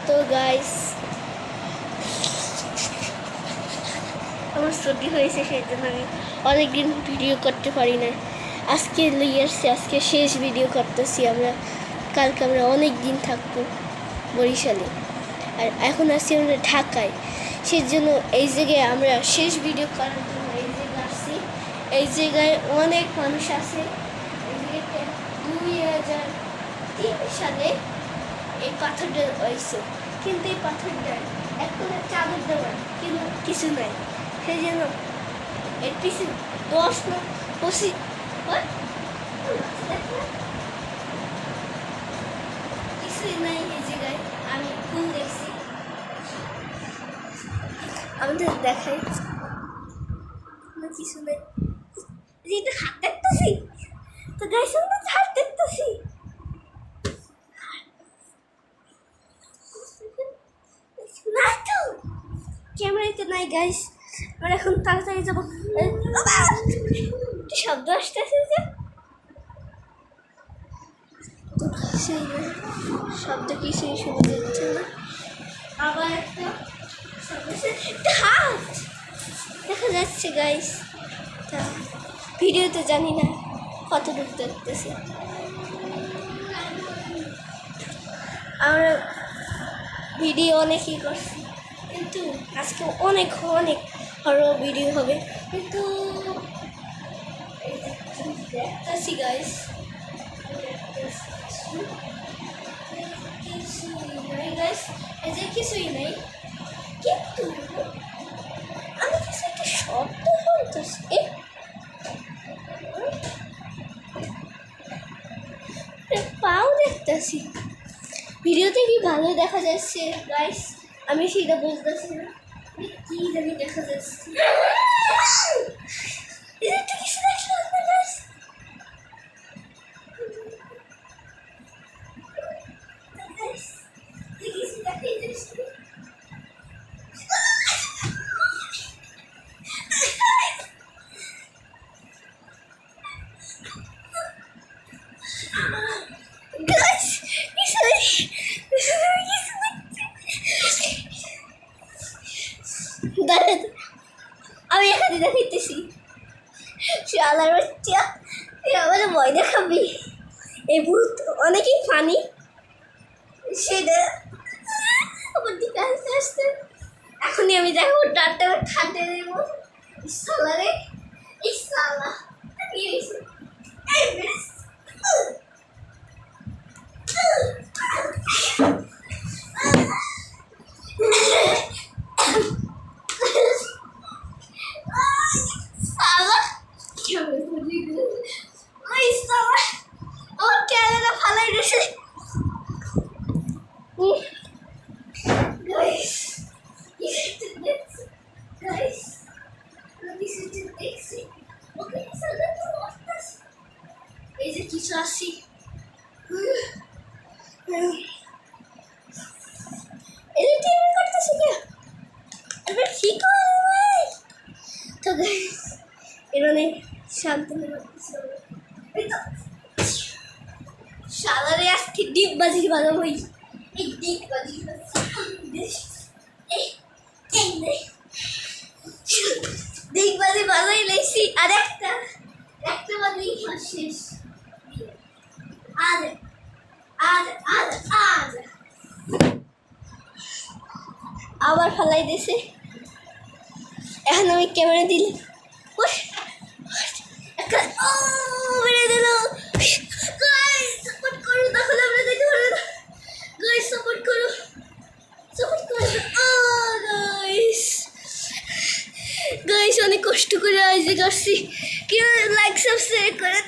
তো গাইস আমার সর্দি হয়েছে, সেই জন্য আমি অনেকদিন ভিডিও করতে পারি না। আজকে লই আসছি, আজকে শেষ ভিডিও করতেছি আমরা। কালকে আমরা অনেক দিন থাকবো বরিশালে, আর এখন আসছি আমরা ঢাকায়। সেই জন্য এই জায়গায় আমরা শেষ ভিডিও করার জন্য এই জায়গায় আসছি। এই জায়গায় অনেক মানুষ আছে। এই জায়গাতে 2003 সালে এই পাথরটা হয়েছে, কিন্তু এই পাথরটা একটা চাদর দেওয়া কিন্তু কিছু নাই। সেই জন্য এর পিছনে 10 না 25 কিছুই নাই এই জায়গায়। আমি ফুল দেখছি, আমাদের দেখাই না কিছু নেই। যেটা হাত দেখতেছি, তো গাইস আমরা হাত দেখতেছি, না তো ক্যামেরাতে নাই গাইস। আমরা এখন তাড়াতাড়ি যাবো। শব্দ আসতেছে যে, শব্দ কিছুই শোনা যাচ্ছে না। আবার একটা হাত দেখা যাচ্ছে গাইস। তা ভিডিওতে জানি না কতটুকু দেখতেছে। আমরা ভিডিও অনেকই করছি, কিন্তু আজকে অনেক বড় ভিডিও হবে। কিন্তু দেখতেছি গাইস, কিছুই নেই, কিন্তু আমি কিছু একটা শব্দ শুনতেছি। পাও দেখতেছি, ভিডিওতে কি ভালো দেখা যাচ্ছে গাইস, আমি সেটা বুঝতেছি না কি জানি দেখা যাচ্ছে। কিছু দেখলাম না গাইস, আমি এখানে দেখাইতেছি। শালার বাচ্চা, তুই আমার ভয় দেখাবি। এই ভূত অনেকই ফানি, সেটা আমার দিকে আসতে আসতে এখনই আমি দেখো ডাক্তার খাটে দেব। শালারে এই শালা কি হয়েছে? এই যে কিছু আসি ঠিক তো এখানে শান্ত সালারে আজকে ডিপ বাজি ভালো হই। এই ডিপ বাজি ডিপ বাজি ভালোই লেগছি। আর একটা বাজি শেষ। আবার ফালাই দিয়েছে। এখন আমি ক্যামেরা দিলে মেরে দিল। সাপোর্ট করো, তাহলে আমরা দেখতে পারবো না। গাইস সাপোর্ট করো। গাইস অনেক কষ্ট করে আইজি করছি। কেউ লাইক সাবস্ক্রাইব করে